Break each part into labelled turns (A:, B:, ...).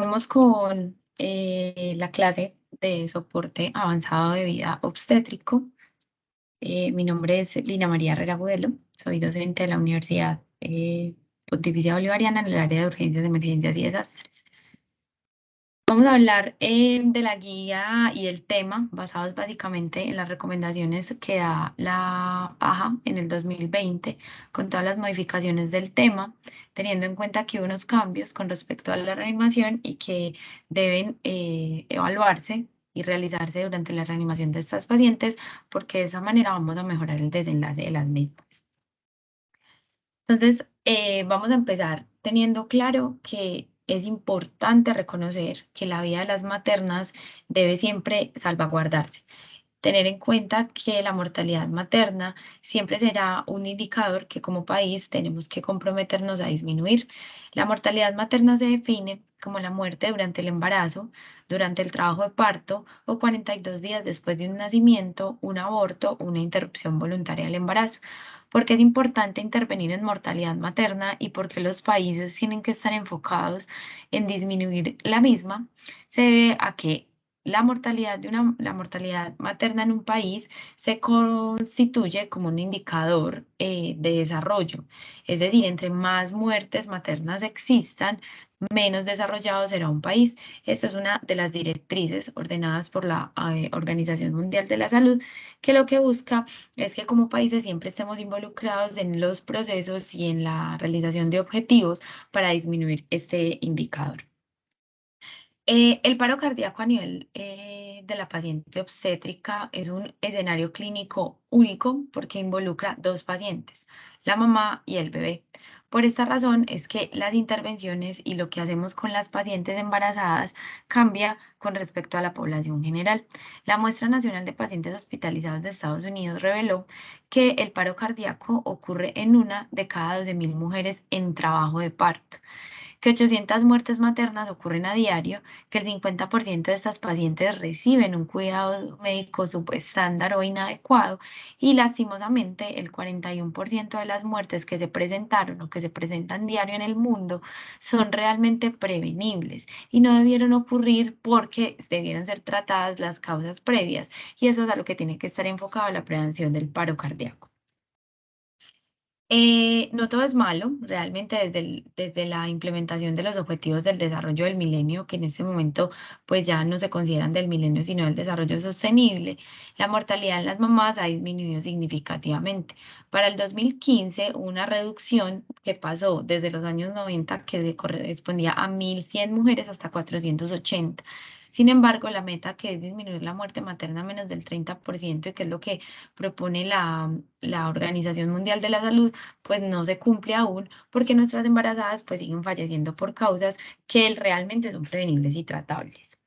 A: Continuamos con la clase de soporte avanzado de vida obstétrico. Mi nombre es Lina María Herrera Agudelo, soy docente de la Universidad Pontificia Bolivariana en el área de urgencias, emergencias y desastres. Vamos a hablar de la guía y del tema basados básicamente en las recomendaciones que da la AJA en el 2020 con todas las modificaciones del tema, teniendo en cuenta que hubo unos cambios con respecto a la reanimación y que deben evaluarse y realizarse durante la reanimación de estas pacientes, porque de esa manera vamos a mejorar el desenlace de las mismas. Entonces, vamos a empezar teniendo claro que es importante reconocer que la vida de las maternas debe siempre salvaguardarse. Tener en cuenta que la mortalidad materna siempre será un indicador que como país tenemos que comprometernos a disminuir. La mortalidad materna se define como la muerte durante el embarazo, durante el trabajo de parto o 42 días después de un nacimiento, un aborto o una interrupción voluntaria del embarazo. Porque es importante intervenir en mortalidad materna y porque los países tienen que estar enfocados en disminuir la misma, se debe a que la mortalidad materna en un país se constituye como un indicador de desarrollo. Es decir, entre más muertes maternas existan, menos desarrollado será un país. Esta es una de las directrices ordenadas por la Organización Mundial de la Salud, que lo que busca es que como países siempre estemos involucrados en los procesos y en la realización de objetivos para disminuir este indicador. El paro cardíaco a nivel de la paciente obstétrica es un escenario clínico único porque involucra dos pacientes, la mamá y el bebé. Por esta razón es que las intervenciones y lo que hacemos con las pacientes embarazadas cambia con respecto a la población general. La muestra nacional de pacientes hospitalizados de Estados Unidos reveló que el paro cardíaco ocurre en una de cada 12.000 mujeres en trabajo de parto, que 800 muertes maternas ocurren a diario, que el 50% de estas pacientes reciben un cuidado médico subestándar o inadecuado y lastimosamente el 41% de las muertes que se presentaron o que se presentan diario en el mundo son realmente prevenibles y no debieron ocurrir porque debieron ser tratadas las causas previas, y eso es a lo que tiene que estar enfocado la prevención del paro cardíaco. No todo es malo, realmente desde la implementación de los objetivos del desarrollo del milenio, que en este momento pues ya no se consideran del milenio, sino del desarrollo sostenible, la mortalidad en las mamás ha disminuido significativamente. Para el 2015, una reducción que pasó desde los años 90, que correspondía a 1.100 mujeres hasta 480. Sin embargo, la meta, que es disminuir la muerte materna a menos del 30%, y que es lo que propone la Organización Mundial de la Salud, pues no se cumple aún porque nuestras embarazadas pues siguen falleciendo por causas que realmente son prevenibles y tratables.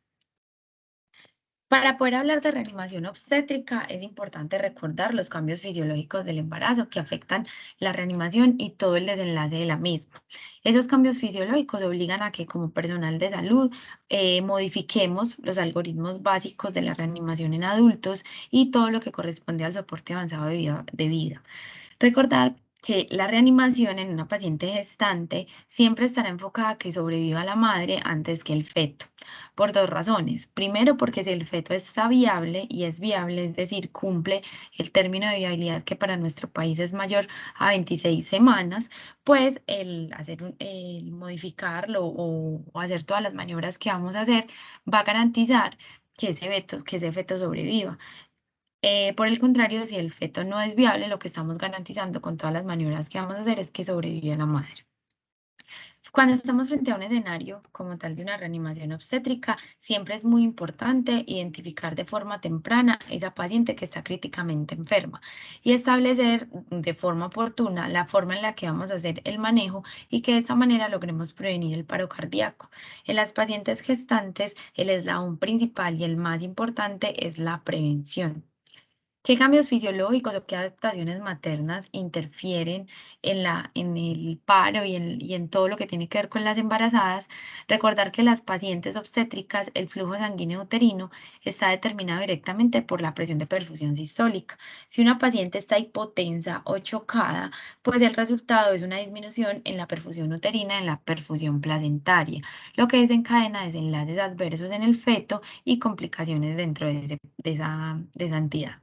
A: Para poder hablar de reanimación obstétrica es importante recordar los cambios fisiológicos del embarazo que afectan la reanimación y todo el desenlace de la misma. Esos cambios fisiológicos obligan a que como personal de salud modifiquemos los algoritmos básicos de la reanimación en adultos y todo lo que corresponde al soporte avanzado de vida. Recordar que la reanimación en una paciente gestante siempre estará enfocada a que sobreviva la madre antes que el feto, por dos razones. Primero, porque si el feto está viable y es viable, es decir, cumple el término de viabilidad que para nuestro país es mayor a 26 semanas, pues el modificarlo o hacer todas las maniobras que vamos a hacer va a garantizar que ese feto sobreviva. Por el contrario, si el feto no es viable, lo que estamos garantizando con todas las maniobras que vamos a hacer es que sobrevive la madre. Cuando estamos frente a un escenario como tal de una reanimación obstétrica, siempre es muy importante identificar de forma temprana esa paciente que está críticamente enferma y establecer de forma oportuna la forma en la que vamos a hacer el manejo y que de esta manera logremos prevenir el paro cardíaco. En las pacientes gestantes, el eslabón principal y el más importante es la prevención. ¿Qué cambios fisiológicos o qué adaptaciones maternas interfieren en el paro y en todo lo que tiene que ver con las embarazadas? Recordar que las pacientes obstétricas, el flujo sanguíneo uterino está determinado directamente por la presión de perfusión sistólica. Si una paciente está hipotensa o chocada, pues el resultado es una disminución en la perfusión uterina, en la perfusión placentaria, lo que desencadena desenlaces adversos en el feto y complicaciones dentro de esa entidad.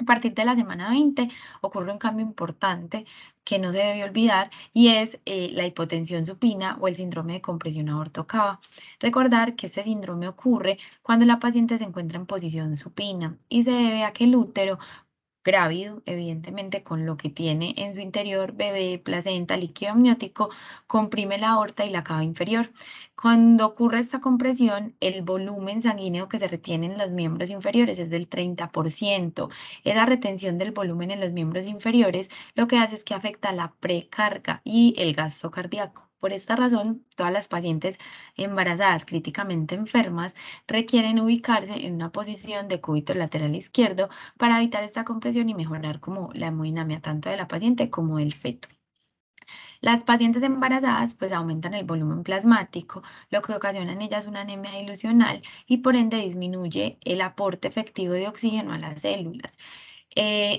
A: A partir de la semana 20 ocurre un cambio importante que no se debe olvidar y es la hipotensión supina o el síndrome de compresión aorto-cava. Recordar que este síndrome ocurre cuando la paciente se encuentra en posición supina y se debe a que el útero grávido, evidentemente con lo que tiene en su interior, bebé, placenta, líquido amniótico, comprime la aorta y la cava inferior. Cuando ocurre esta compresión, el volumen sanguíneo que se retiene en los miembros inferiores es del 30%. Esa retención del volumen en los miembros inferiores lo que hace es que afecta la precarga y el gasto cardíaco. Por esta razón, todas las pacientes embarazadas críticamente enfermas requieren ubicarse en una posición de cúbito lateral izquierdo para evitar esta compresión y mejorar como la hemodinamia tanto de la paciente como del feto. Las pacientes embarazadas pues aumentan el volumen plasmático, lo que ocasiona en ellas una anemia dilucional y por ende disminuye el aporte efectivo de oxígeno a las células.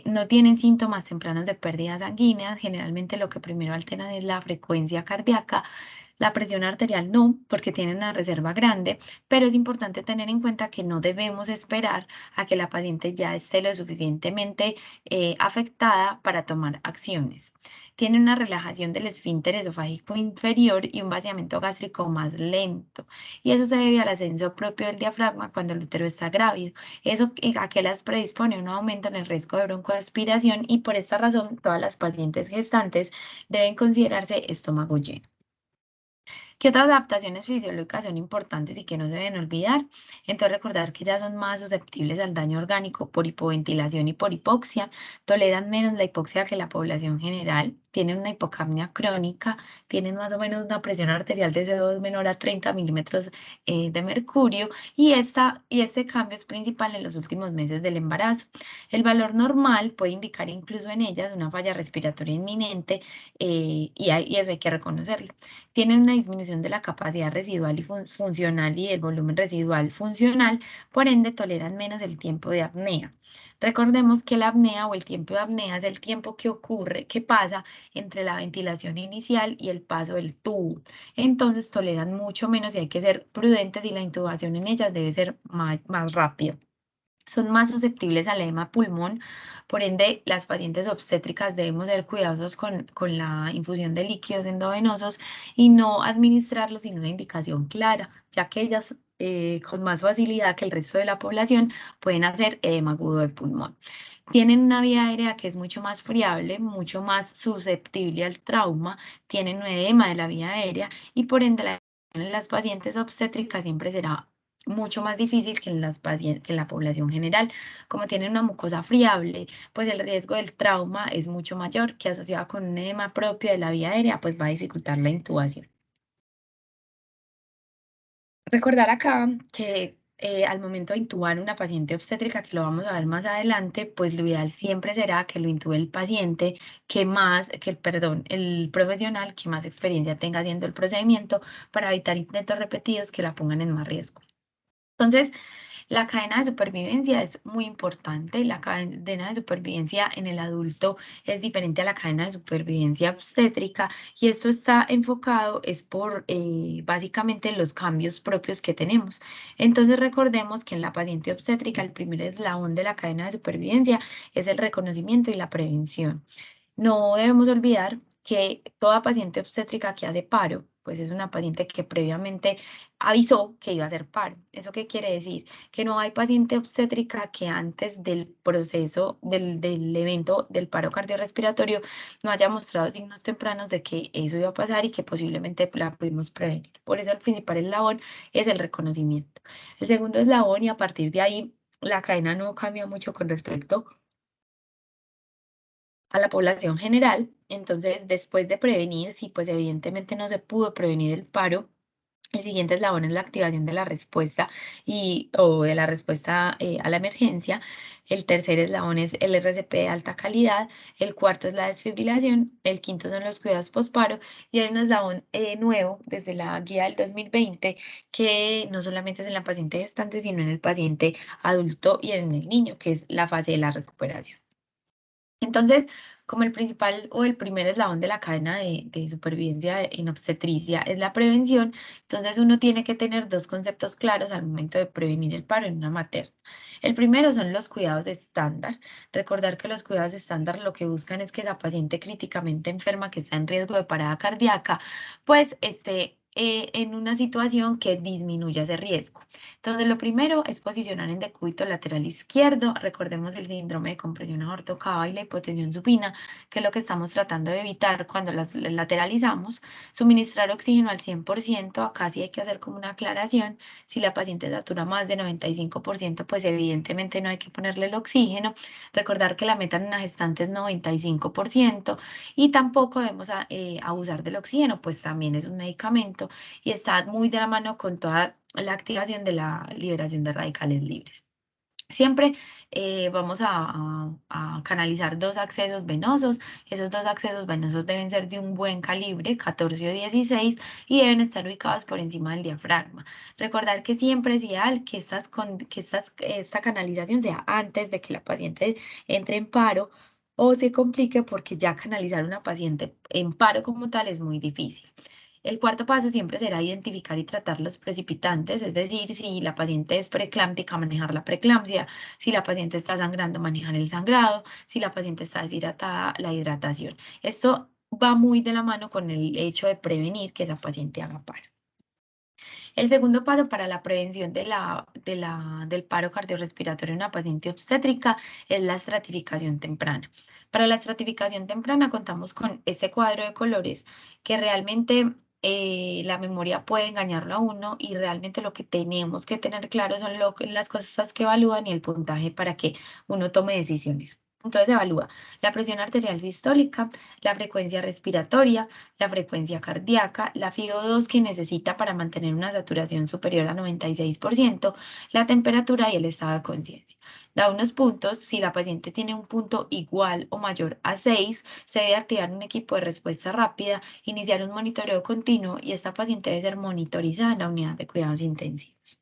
A: No tienen síntomas tempranos de pérdidas sanguíneas, generalmente lo que primero alteran es la frecuencia cardíaca, la presión arterial no, porque tiene una reserva grande, pero es importante tener en cuenta que no debemos esperar a que la paciente ya esté lo suficientemente afectada para tomar acciones. Tiene una relajación del esfínter esofágico inferior y un vaciamiento gástrico más lento. Y eso se debe al ascenso propio del diafragma cuando el útero está grávido. Eso a que las predispone a un aumento en el riesgo de broncoaspiración y por esta razón todas las pacientes gestantes deben considerarse estómago lleno. ¿Qué otras adaptaciones fisiológicas son importantes y que no se deben olvidar? Entonces, recordar que ya son más susceptibles al daño orgánico por hipoventilación y por hipoxia, toleran menos la hipoxia que la población general, tienen una hipocapnia crónica, tienen más o menos una presión arterial de CO2 menor a 30 milímetros de mercurio y este cambio es principal en los últimos meses del embarazo. El valor normal puede indicar incluso en ellas una falla respiratoria inminente y eso hay que reconocerlo. Tienen una disminución de la capacidad residual y funcional y del volumen residual funcional, por ende toleran menos el tiempo de apnea. Recordemos que la apnea o el tiempo de apnea es el tiempo que ocurre, que pasa entre la ventilación inicial y el paso del tubo. Entonces toleran mucho menos y hay que ser prudentes y la intubación en ellas debe ser más rápido. Son más susceptibles al edema pulmón, por ende, las pacientes obstétricas debemos ser cuidadosos con la infusión de líquidos endovenosos y no administrarlos sin una indicación clara, ya que ellas con más facilidad que el resto de la población pueden hacer edema agudo de pulmón. Tienen una vía aérea que es mucho más friable, mucho más susceptible al trauma, tienen un edema de la vía aérea y por ende en las pacientes obstétricas siempre será mucho más difícil que en las pacientes, que en la población general. Como tienen una mucosa friable, pues el riesgo del trauma es mucho mayor, que asociado con un edema propio de la vía aérea, pues va a dificultar la intubación. Recordar acá que al momento de intubar una paciente obstétrica, que lo vamos a ver más adelante, pues lo ideal siempre será que lo intube el paciente perdón, el profesional que más experiencia tenga haciendo el procedimiento para evitar intentos repetidos que la pongan en más riesgo. Entonces, la cadena de supervivencia es muy importante. La cadena de supervivencia en el adulto es diferente a la cadena de supervivencia obstétrica y esto está enfocado es por básicamente los cambios propios que tenemos. Entonces, recordemos que en la paciente obstétrica el primer eslabón de la cadena de supervivencia es el reconocimiento y la prevención. No debemos olvidar que toda paciente obstétrica que hace paro, pues es una paciente que previamente avisó que iba a hacer paro. ¿Eso qué quiere decir? Que no hay paciente obstétrica que antes del proceso del evento del paro cardiorrespiratorio no haya mostrado signos tempranos de que eso iba a pasar y que posiblemente la pudimos prevenir. Por eso el principal eslabón es el reconocimiento. El segundo eslabón y a partir de ahí la cadena no cambia mucho con respecto a la población general. Entonces, después de prevenir, si pues evidentemente no se pudo prevenir el paro, El siguiente eslabón es la activación de la respuesta o de la respuesta a la emergencia. El tercer eslabón es el RCP de alta calidad. El cuarto es la desfibrilación. El quinto son los cuidados postparo. Y hay un eslabón nuevo desde la guía del 2020 que no solamente es en la paciente gestante, sino en el paciente adulto y en el niño, que es la fase de la recuperación. Entonces, como el principal o el primer eslabón de la cadena de supervivencia en obstetricia es la prevención, entonces uno tiene que tener dos conceptos claros al momento de prevenir el paro en una materna. El primero son los cuidados estándar. Recordar que los cuidados estándar lo que buscan es que la paciente críticamente enferma que está en riesgo de parada cardíaca, pues esté en una situación que disminuya ese riesgo. Entonces, lo primero es posicionar en decúbito lateral izquierdo. Recordemos el síndrome de compresión aortocava y la hipotensión supina, que es lo que estamos tratando de evitar cuando las lateralizamos. Suministrar oxígeno al 100%. Acá sí hay que hacer como una aclaración. Si la paciente satura más de 95%, pues evidentemente no hay que ponerle el oxígeno. Recordar que la meta en una gestante es 95% y tampoco debemos abusar del oxígeno, pues también es un medicamento y está muy de la mano con toda la activación de la liberación de radicales libres. Siempre vamos a canalizar dos accesos venosos. Esos dos accesos venosos deben ser de un buen calibre, 14 o 16, y deben estar ubicados por encima del diafragma. Recordar que siempre es ideal que esta canalización sea antes de que la paciente entre en paro o se complique porque ya canalizar una paciente en paro como tal es muy difícil. El cuarto paso siempre será identificar y tratar los precipitantes, es decir, si la paciente es preeclámptica, manejar la preeclampsia, si la paciente está sangrando, manejar el sangrado, si la paciente está deshidratada, la hidratación. Esto va muy de la mano con el hecho de prevenir que esa paciente haga paro. El segundo paso para la prevención del paro cardiorrespiratorio en una paciente obstétrica es la estratificación temprana. Para la estratificación temprana contamos con ese cuadro de colores que realmente la memoria puede engañarlo a uno y realmente lo que tenemos que tener claro son las cosas que evalúan y el puntaje para que uno tome decisiones. Entonces evalúa la presión arterial sistólica, la frecuencia respiratoria, la frecuencia cardíaca, la FiO2 que necesita para mantener una saturación superior a 96%, la temperatura y el estado de conciencia. Da unos puntos, si la paciente tiene un punto igual o mayor a 6, se debe activar un equipo de respuesta rápida, iniciar un monitoreo continuo y esta paciente debe ser monitorizada en la unidad de cuidados intensivos.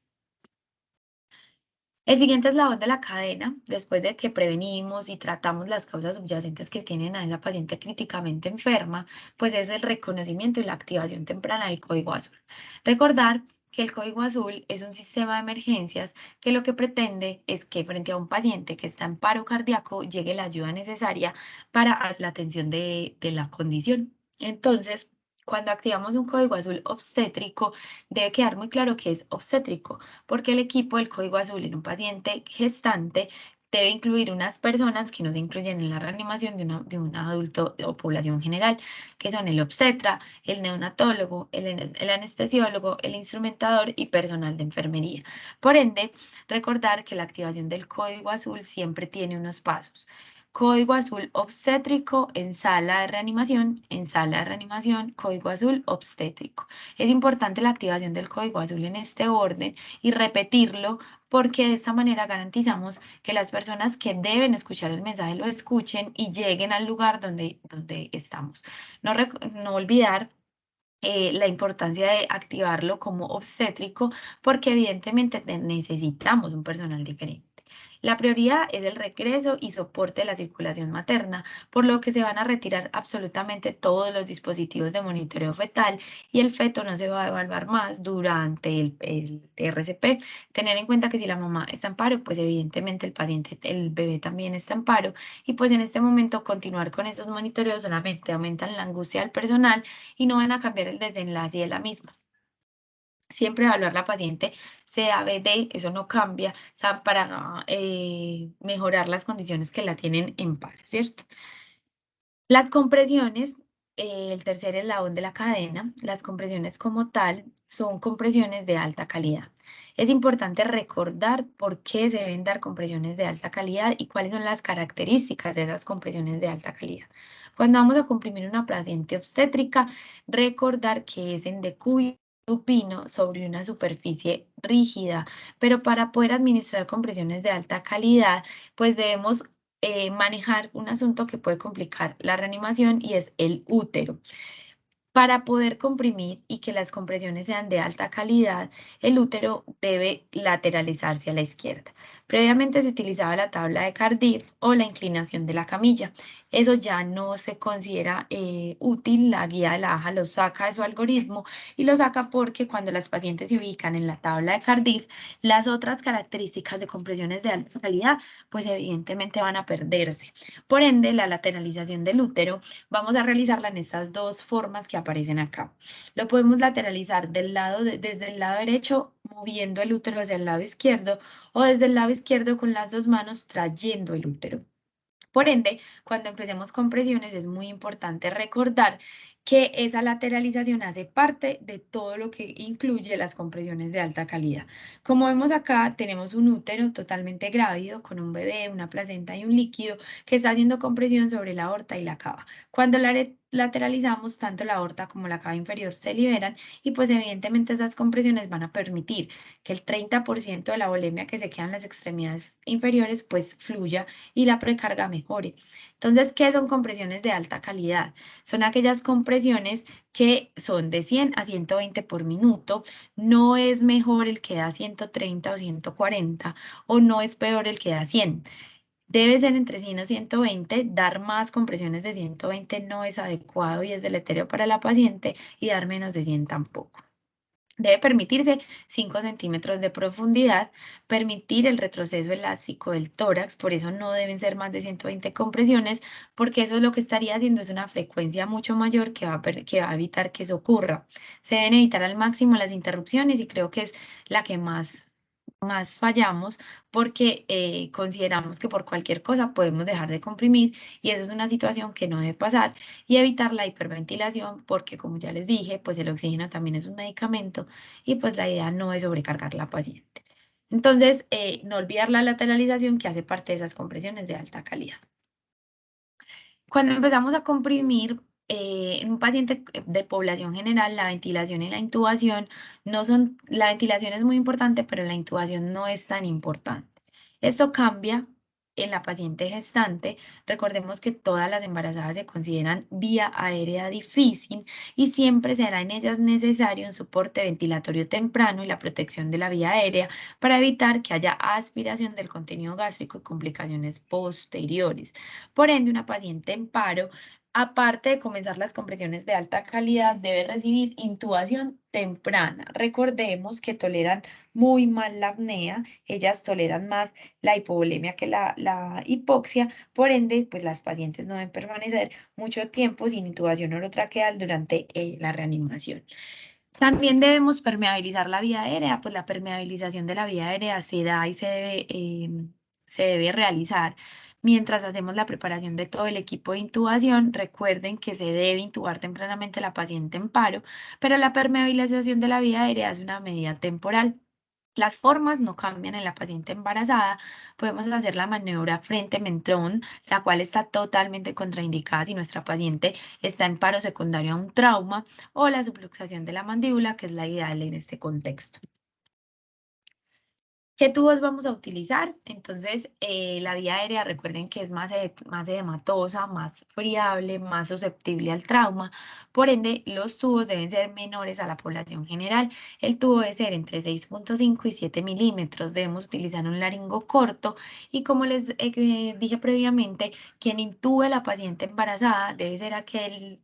A: El siguiente eslabón de la cadena, después de que prevenimos y tratamos las causas subyacentes que tienen a esa paciente críticamente enferma, pues es el reconocimiento y la activación temprana del código azul. Recordar que el código azul es un sistema de emergencias que lo que pretende es que frente a un paciente que está en paro cardíaco llegue la ayuda necesaria para la atención de la condición. Entonces, cuando activamos un código azul obstétrico, debe quedar muy claro que es obstétrico porque el equipo del código azul en un paciente gestante debe incluir unas personas que no se incluyen en la reanimación de un adulto o población general, que son el obstetra, el neonatólogo, el anestesiólogo, el instrumentador y personal de enfermería. Por ende, recordar que la activación del código azul siempre tiene unos pasos. Código azul obstétrico en sala de reanimación, código azul obstétrico. Es importante la activación del código azul en este orden y repetirlo porque de esta manera garantizamos que las personas que deben escuchar el mensaje lo escuchen y lleguen al lugar donde estamos. No olvidar la importancia de activarlo como obstétrico porque evidentemente necesitamos un personal diferente. La prioridad es el regreso y soporte de la circulación materna, por lo que se van a retirar absolutamente todos los dispositivos de monitoreo fetal y el feto no se va a evaluar más durante el RCP. Tener en cuenta que si la mamá está en paro, pues evidentemente el paciente, el bebé también está en paro y pues en este momento continuar con estos monitoreos solamente aumentan la angustia del personal y no van a cambiar el desenlace de la misma. Siempre evaluar la paciente CABD, eso no cambia, o sea, para mejorar las condiciones que la tienen en paro, ¿cierto? Las compresiones, el tercer eslabón de la cadena, las compresiones como tal son compresiones de alta calidad. Es importante recordar por qué se deben dar compresiones de alta calidad y cuáles son las características de esas compresiones de alta calidad. Cuando vamos a comprimir una paciente obstétrica, recordar que es en decúbito supino sobre una superficie rígida, pero para poder administrar compresiones de alta calidad, pues debemos manejar un asunto que puede complicar la reanimación y es el útero. Para poder comprimir y que las compresiones sean de alta calidad, el útero debe lateralizarse a la izquierda. Previamente se utilizaba la tabla de Cardiff o la inclinación de la camilla. Eso ya no se considera útil, la guía de la AJA lo saca de su algoritmo y lo saca porque cuando las pacientes se ubican en la tabla de Cardiff, las otras características de compresiones de alta calidad, pues evidentemente van a perderse. Por ende, la lateralización del útero vamos a realizarla en estas dos formas que aparecen acá. Lo podemos lateralizar desde el lado derecho, moviendo el útero hacia el lado izquierdo, o desde el lado izquierdo con las dos manos trayendo el útero. Por ende, cuando empecemos con presiones es muy importante recordar que esa lateralización hace parte de todo lo que incluye las compresiones de alta calidad. Como vemos acá, tenemos un útero totalmente grávido con un bebé, una placenta y un líquido que está haciendo compresión sobre la aorta y la cava. Cuando lateralizamos, tanto la aorta como la cava inferior se liberan y pues evidentemente esas compresiones van a permitir que el 30% de la volemia que se queda en las extremidades inferiores pues fluya y la precarga mejore. Entonces, ¿qué son compresiones de alta calidad? Son aquellas compresiones que son de 100 a 120 por minuto. No es mejor el que da 130 o 140 o no es peor el que da 100. Debe ser entre 100 o 120. Dar más compresiones de 120 no es adecuado y es deletérea para la paciente y dar menos de 100 tampoco. Debe permitirse 5 centímetros de profundidad, permitir el retroceso elástico del tórax, por eso no deben ser más de 120 compresiones, porque eso es lo que estaría haciendo es una frecuencia mucho mayor que va a evitar que eso ocurra. Se deben evitar al máximo las interrupciones y creo que es la que más fallamos porque consideramos que por cualquier cosa podemos dejar de comprimir y eso es una situación que no debe pasar y evitar la hiperventilación porque como ya les dije, pues el oxígeno también es un medicamento y pues la idea no es sobrecargar a la paciente. Entonces, no olvidar la lateralización que hace parte de esas compresiones de alta calidad. Cuando empezamos a comprimir en un paciente de población general, la ventilación y la intubación no son, la ventilación es muy importante, pero la intubación no es tan importante. Esto cambia en la paciente gestante. Recordemos que todas las embarazadas se consideran vía aérea difícil y siempre será en ellas necesario un soporte ventilatorio temprano y la protección de la vía aérea para evitar que haya aspiración del contenido gástrico y complicaciones posteriores. Por ende, una paciente en paro, aparte de comenzar las compresiones de alta calidad, debe recibir intubación temprana. Recordemos que toleran muy mal la apnea, ellas toleran más la hipovolemia que la hipoxia, por ende, pues las pacientes no deben permanecer mucho tiempo sin intubación orotraqueal durante la reanimación. También debemos permeabilizar la vía aérea, pues la permeabilización de la vía aérea se da y se debe realizar mientras hacemos la preparación de todo el equipo de intubación. Recuerden que se debe intubar tempranamente a la paciente en paro, pero la permeabilización de la vía aérea es una medida temporal. Las formas no cambian en la paciente embarazada. Podemos hacer la maniobra frente-mentón, la cual está totalmente contraindicada si nuestra paciente está en paro secundario a un trauma, o la subluxación de la mandíbula, que es la ideal en este contexto. ¿Qué tubos vamos a utilizar? Entonces, la vía aérea, recuerden que es más edematosa, más friable, más susceptible al trauma. Por ende, los tubos deben ser menores a la población general. El tubo debe ser entre 6,5 y 7 milímetros. Debemos utilizar un laringo corto y como les dije previamente, quien intube a la paciente embarazada debe ser aquel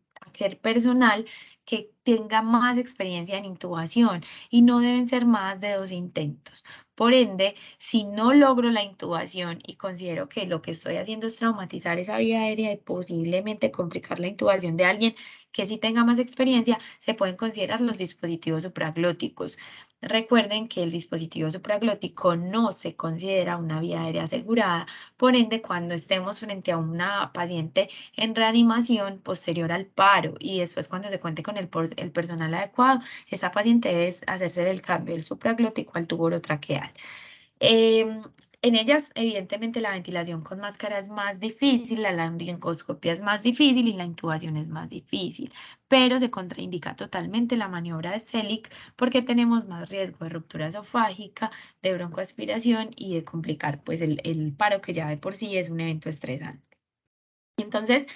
A: personal que tenga más experiencia en intubación y no deben ser más de 2 intentos. Por ende, si no logro la intubación y considero que lo que estoy haciendo es traumatizar esa vía aérea y posiblemente complicar la intubación de alguien que sí tenga más experiencia, se pueden considerar los dispositivos supraglóticos. Recuerden que el dispositivo supraglótico no se considera una vía aérea asegurada, por ende, cuando estemos frente a una paciente en reanimación posterior al paro y después cuando se cuente con el personal adecuado, esa paciente debe hacerse el cambio del supraglótico al tubo orotraqueal. Em, En ellas, evidentemente, la ventilación con máscara es más difícil, la laringoscopia es más difícil y la intubación es más difícil, pero se contraindica totalmente la maniobra de Selig porque tenemos más riesgo de ruptura esofágica, de broncoaspiración y de complicar pues el paro que ya de por sí es un evento estresante. Entonces,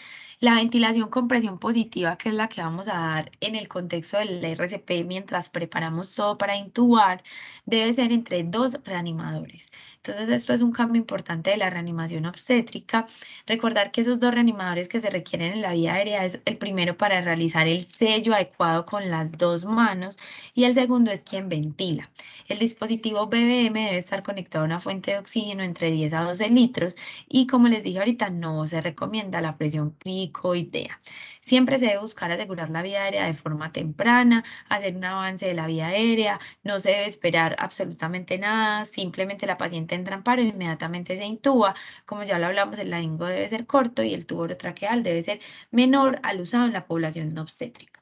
A: la ventilación con presión positiva, que es la que vamos a dar en el contexto del RCP mientras preparamos todo para intubar, debe ser entre dos reanimadores. Entonces, esto es un cambio importante de la reanimación obstétrica. Recordar que esos dos reanimadores que se requieren en la vía aérea es el primero para realizar el sello adecuado con las dos manos y el segundo es quien ventila. El dispositivo BBM debe estar conectado a una fuente de oxígeno entre 10 a 12 litros y como les dije ahorita, no se recomienda la presión cricoidea. Siempre se debe buscar asegurar la vía aérea de forma temprana, hacer un avance de la vía aérea, no se debe esperar absolutamente nada, simplemente la paciente entra en paro e inmediatamente se intuba. Como ya lo hablamos, el laringo debe ser corto y el tubo orotraqueal debe ser menor al usado en la población no obstétrica.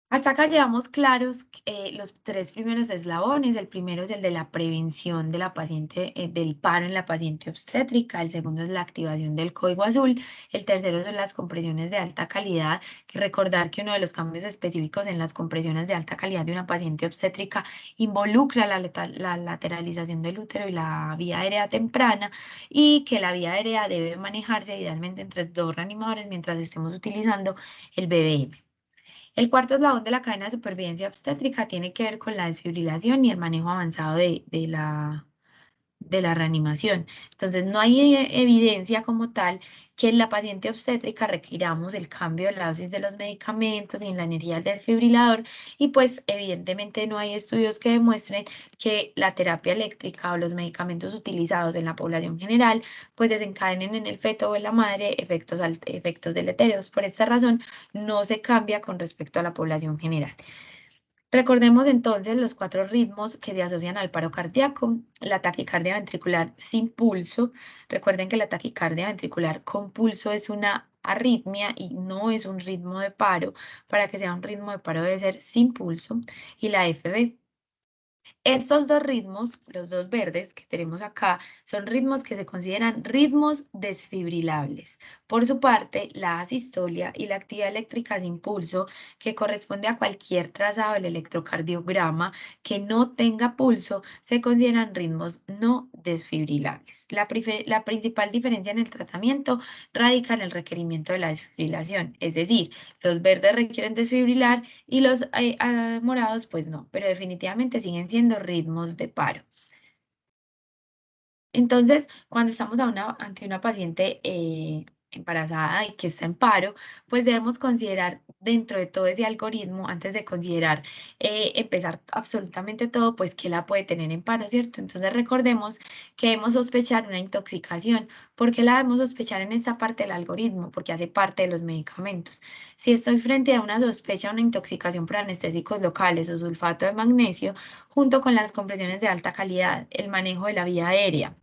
A: Hasta acá llevamos claros los tres primeros eslabones. El primero es el de la prevención de la paciente, del paro en la paciente obstétrica. El segundo es la activación del código azul. El tercero son las compresiones de alta calidad. Que recordar que uno de los cambios específicos en las compresiones de alta calidad de una paciente obstétrica involucra la lateralización del útero y la vía aérea temprana y que la vía aérea debe manejarse idealmente entre dos reanimadores mientras estemos utilizando el BBM. El cuarto eslabón de la cadena de supervivencia obstétrica tiene que ver con la desfibrilación y el manejo avanzado de la reanimación. Entonces, no hay evidencia como tal que en la paciente obstétrica requiramos el cambio de la dosis de los medicamentos ni la energía del desfibrilador y pues evidentemente no hay estudios que demuestren que la terapia eléctrica o los medicamentos utilizados en la población general pues desencadenen en el feto o en la madre efectos deletéreos. Por esta razón, no se cambia con respecto a la población general. Recordemos entonces los cuatro ritmos que se asocian al paro cardíaco. La taquicardia ventricular sin pulso. Recuerden que la taquicardia ventricular con pulso es una arritmia y no es un ritmo de paro. Para que sea un ritmo de paro debe ser sin pulso. Y la FB. Estos dos ritmos, los dos verdes que tenemos acá, son ritmos que se consideran ritmos desfibrilables. Por su parte, la asistolia y la actividad eléctrica sin pulso, que corresponde a cualquier trazado del electrocardiograma que no tenga pulso, se consideran ritmos no desfibrilables. La principal diferencia en el tratamiento radica en el requerimiento de la desfibrilación, es decir, los verdes requieren desfibrilar y los morados, pues no, pero definitivamente siguen siendo ritmos de paro. Entonces, cuando estamos ante una paciente embarazada y que está en paro, pues debemos considerar dentro de todo ese algoritmo, antes de considerar empezar absolutamente todo, pues que la puede tener en paro, ¿cierto? Entonces recordemos que debemos sospechar una intoxicación. ¿Por qué la debemos sospechar en esta parte del algoritmo? Porque hace parte de los medicamentos. Si estoy frente a una sospecha de una intoxicación por anestésicos locales o sulfato de magnesio, junto con las compresiones de alta calidad, el manejo de la vía aérea,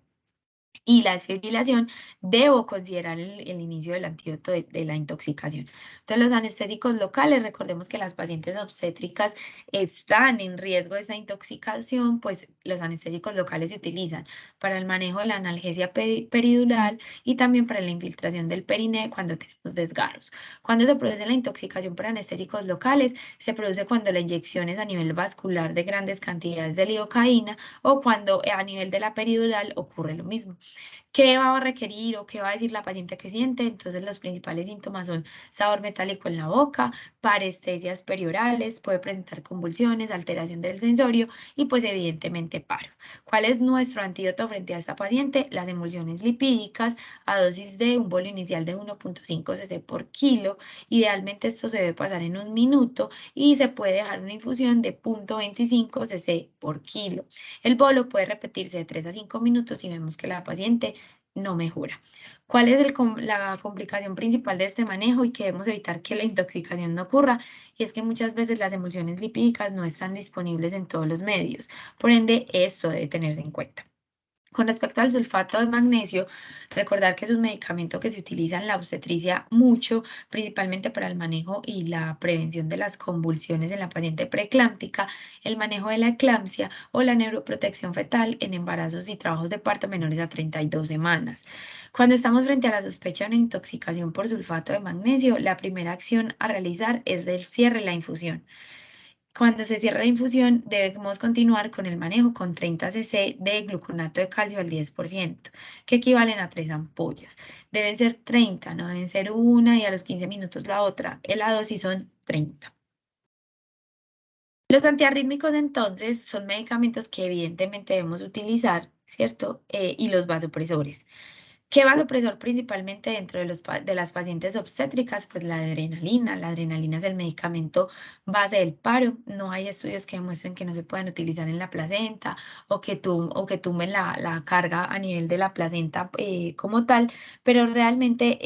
A: y la desfibrilación, debo considerar el inicio del antídoto de la intoxicación. Entonces, los anestésicos locales, recordemos que las pacientes obstétricas están en riesgo de esa intoxicación, pues los anestésicos locales se utilizan para el manejo de la analgesia peridural y también para la infiltración del periné cuando tenemos desgarros. Cuando se produce la intoxicación por anestésicos locales, se produce cuando la inyección es a nivel vascular de grandes cantidades de lidocaína o cuando a nivel de la peridural ocurre lo mismo. ¿Qué va a requerir o qué va a decir la paciente que siente? Entonces, los principales síntomas son sabor metálico en la boca, parestesias periorales, puede presentar convulsiones, alteración del sensorio y pues evidentemente paro. ¿Cuál es nuestro antídoto frente a esta paciente? Las emulsiones lipídicas a dosis de un bolo inicial de 1.5 cc por kilo. Idealmente esto se debe pasar en un minuto y se puede dejar una infusión de 0.25 cc por kilo. El bolo puede repetirse de 3 a 5 minutos y vemos que la paciente no mejora. ¿Cuál es la complicación principal de este manejo y que debemos evitar que la intoxicación no ocurra? Y es que muchas veces las emulsiones lipídicas no están disponibles en todos los medios. Por ende, esto debe tenerse en cuenta. Con respecto al sulfato de magnesio, recordar que es un medicamento que se utiliza en la obstetricia mucho, principalmente para el manejo y la prevención de las convulsiones en la paciente preeclámptica, el manejo de la eclampsia o la neuroprotección fetal en embarazos y trabajos de parto menores a 32 semanas. Cuando estamos frente a la sospecha de una intoxicación por sulfato de magnesio, la primera acción a realizar es el cierre de la infusión. Cuando se cierra la infusión, debemos continuar con el manejo con 30 cc de gluconato de calcio al 10%, que equivalen a 3 ampollas. Deben ser 30, no deben ser una y a los 15 minutos la otra. La dosis son 30. Los antiarrítmicos, entonces, son medicamentos que evidentemente debemos utilizar, ¿cierto? Y los vasopresores. ¿Qué vasopresor principalmente dentro de, de las pacientes obstétricas? Pues la adrenalina. La adrenalina es el medicamento base del paro. No hay estudios que demuestren que no se puedan utilizar en la placenta o que tumben la carga a nivel de la placenta como tal, pero realmente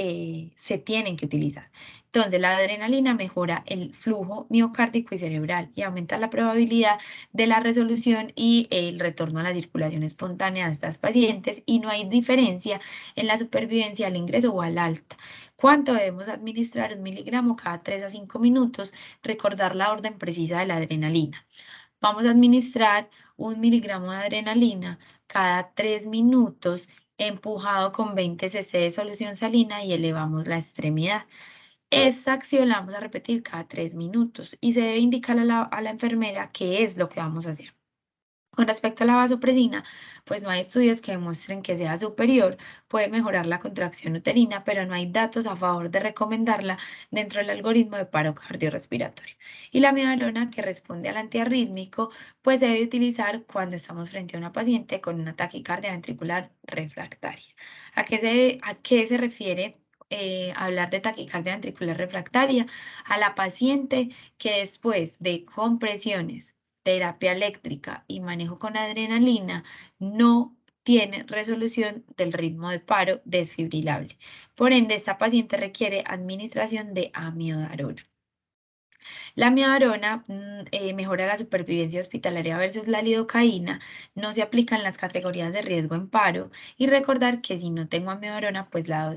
A: se tienen que utilizar. Entonces, la adrenalina mejora el flujo miocárdico y cerebral y aumenta la probabilidad de la resolución y el retorno a la circulación espontánea de estas pacientes y no hay diferencia en la supervivencia al ingreso o al alta. ¿Cuánto debemos administrar? 1 miligramo cada 3 a 5 minutos. Recordar la orden precisa de la adrenalina. Vamos a administrar 1 miligramo de adrenalina cada 3 minutos empujado con 20 cc de solución salina y elevamos la extremidad. Esta acción la vamos a repetir cada 3 minutos y se debe indicar a la enfermera qué es lo que vamos a hacer. Con respecto a la vasopresina, pues no hay estudios que demuestren que sea superior, puede mejorar la contracción uterina, pero no hay datos a favor de recomendarla dentro del algoritmo de paro cardiorrespiratorio. Y la amiodarona, que responde al antiarrítmico, pues se debe utilizar cuando estamos frente a una paciente con una taquicardia ventricular refractaria. A qué se refiere? Hablar de taquicardia ventricular refractaria a la paciente que después de compresiones, terapia eléctrica y manejo con adrenalina no tiene resolución del ritmo de paro desfibrilable. Por ende, esta paciente requiere administración de amiodarona. La miodarona mejora la supervivencia hospitalaria versus la lidocaína, no se aplica en las categorías de riesgo en paro y recordar que si no tengo amiodarona, pues la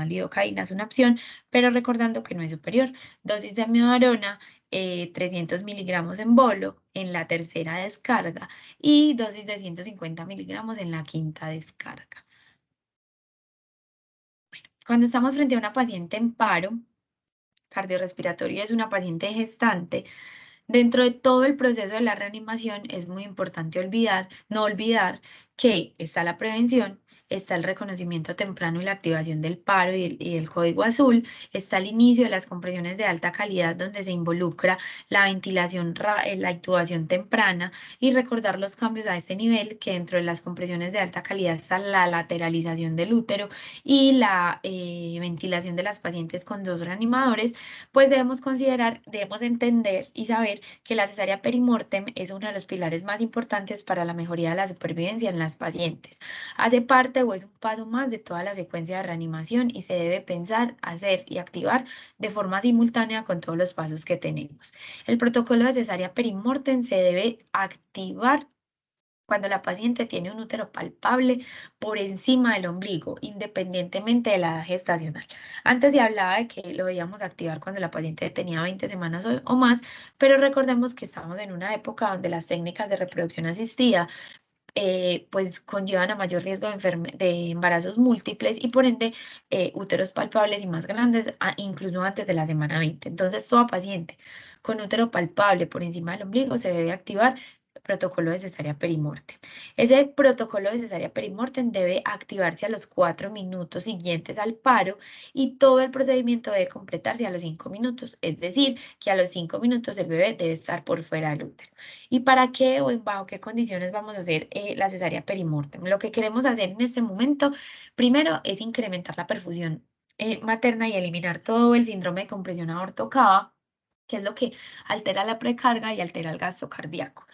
A: lidocaína es una opción, pero recordando que no es superior. Dosis de amiodarona, 300 miligramos en bolo en la tercera descarga y dosis de 150 miligramos en la quinta descarga. Cuando estamos frente a una paciente en paro, cardiorrespiratorio es una paciente gestante. Dentro de todo el proceso de la reanimación es muy importante no olvidar que está la prevención, está el reconocimiento temprano y la activación del paro y del código azul, está el inicio de las compresiones de alta calidad donde se involucra la ventilación, la intubación temprana y recordar los cambios a este nivel que dentro de las compresiones de alta calidad está la lateralización del útero y la ventilación de las pacientes con 2 reanimadores, pues debemos entender y saber que la cesárea perimortem es uno de los pilares más importantes para la mejoría de la supervivencia en las pacientes. Hace parte o es un paso más de toda la secuencia de reanimación y se debe pensar, hacer y activar de forma simultánea con todos los pasos que tenemos. El protocolo de cesárea perimortem se debe activar cuando la paciente tiene un útero palpable por encima del ombligo, independientemente de la edad gestacional. Antes se hablaba de que lo debíamos activar cuando la paciente tenía 20 semanas o más, pero recordemos que estamos en una época donde las técnicas de reproducción asistida pues conllevan a mayor riesgo de embarazos múltiples y por ende úteros palpables y más grandes, incluso antes de la semana 20. Entonces, toda paciente con útero palpable por encima del ombligo se debe activar protocolo de cesárea perimortem. Ese protocolo de cesárea perimortem debe activarse a los 4 minutos siguientes al paro y todo el procedimiento debe completarse a los 5 minutos, es decir, que a los 5 minutos el bebé debe estar por fuera del útero. ¿Y para qué o bajo qué condiciones vamos a hacer la cesárea perimortem? Lo que queremos hacer en este momento, primero, es incrementar la perfusión materna y eliminar todo el síndrome de compresión aorto-cava, que es lo que altera la precarga y altera el gasto cardíaco.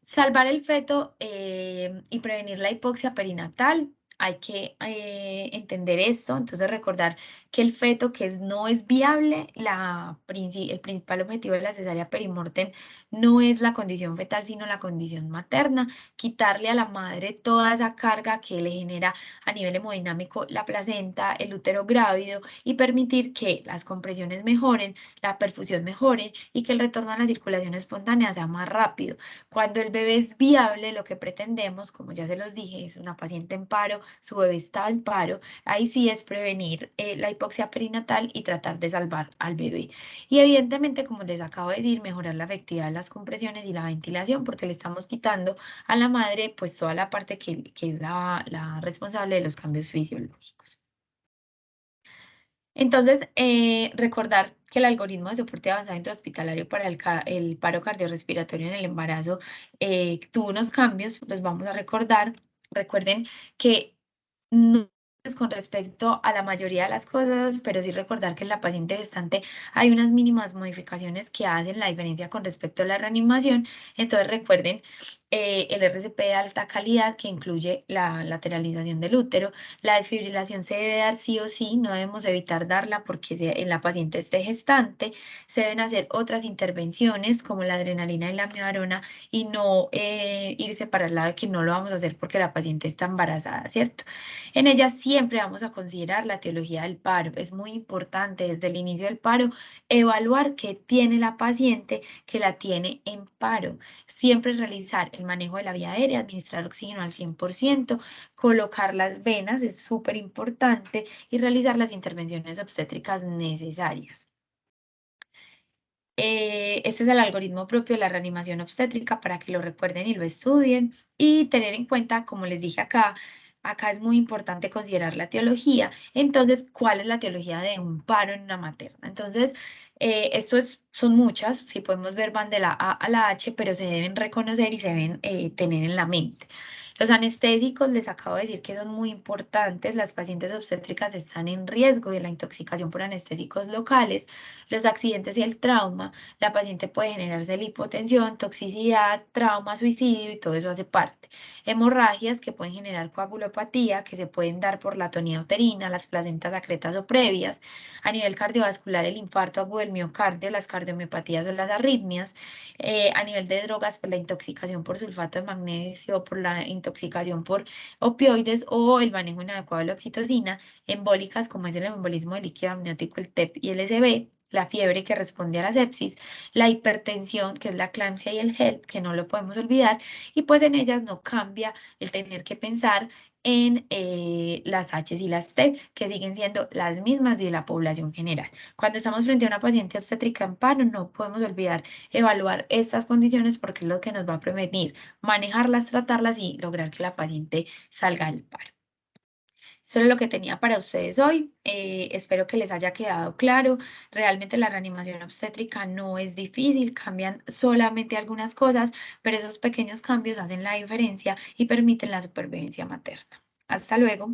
A: Salvar el feto y prevenir la hipoxia perinatal hay que entender esto, entonces recordar que el feto no es viable, el principal objetivo de la cesárea perimortem no es la condición fetal, sino la condición materna, quitarle a la madre toda esa carga que le genera a nivel hemodinámico la placenta, el útero grávido y permitir que las compresiones mejoren, la perfusión mejore y que el retorno a la circulación espontánea sea más rápido. Cuando el bebé es viable, lo que pretendemos, como ya se los dije, es una paciente en paro, su bebé está en paro, ahí sí es prevenir la hipoxia perinatal y tratar de salvar al bebé. Y evidentemente, como les acabo de decir, mejorar la efectividad de las compresiones y la ventilación, porque le estamos quitando a la madre pues toda la parte que es la responsable de los cambios fisiológicos. Entonces, recordar que el algoritmo de soporte avanzado intrahospitalario para el paro cardiorrespiratorio en el embarazo tuvo unos cambios, los vamos a recordar. Recuerden que no es con respecto a la mayoría de las cosas, pero sí recordar que en la paciente gestante hay unas mínimas modificaciones que hacen la diferencia con respecto a la reanimación. Entonces, recuerden el RCP de alta calidad que incluye la lateralización del útero. La desfibrilación se debe dar sí o sí, no debemos evitar darla porque en la paciente esté gestante. Se deben hacer otras intervenciones como la adrenalina y la amiodarona y no irse para el lado de que no lo vamos a hacer porque la paciente está embarazada, ¿cierto? En ella siempre vamos a considerar la etiología del paro. Es muy importante desde el inicio del paro evaluar qué tiene la paciente que la tiene en paro. Siempre realizar el manejo de la vía aérea, administrar oxígeno al 100%, colocar las venas es súper importante y realizar las intervenciones obstétricas necesarias. Este es el algoritmo propio de la reanimación obstétrica para que lo recuerden y lo estudien y tener en cuenta, como les dije acá es muy importante considerar la etiología. Entonces, ¿cuál es la etiología de un paro en una materna? Entonces, son muchas, si podemos ver van de la A a la H, pero se deben reconocer y se deben tener en la mente. Los anestésicos, les acabo de decir que son muy importantes. Las pacientes obstétricas están en riesgo de la intoxicación por anestésicos locales. Los accidentes y el trauma, la paciente puede generarse la hipotensión, toxicidad, trauma, suicidio y todo eso hace parte. Hemorragias que pueden generar coagulopatía, que se pueden dar por la atonía uterina, las placentas secretas o previas. A nivel cardiovascular, el infarto agudo del miocardio, las cardiomiopatías o las arritmias. A nivel de drogas, pues la intoxicación por sulfato de magnesio, por la intoxicación por opioides o el manejo inadecuado de la oxitocina. Embólicas, como es el embolismo del líquido amniótico, el TEP y el SB, la fiebre que responde a la sepsis, la hipertensión, que es la eclampsia y el HELP, que no lo podemos olvidar, y pues en ellas no cambia el tener que pensar en las H y las T, que siguen siendo las mismas de la población general. Cuando estamos frente a una paciente obstétrica en paro, no podemos olvidar evaluar estas condiciones porque es lo que nos va a permitir manejarlas, tratarlas y lograr que la paciente salga del paro. Eso es lo que tenía para ustedes hoy. Espero que les haya quedado claro. Realmente la reanimación obstétrica no es difícil, cambian solamente algunas cosas, pero esos pequeños cambios hacen la diferencia y permiten la supervivencia materna. Hasta luego.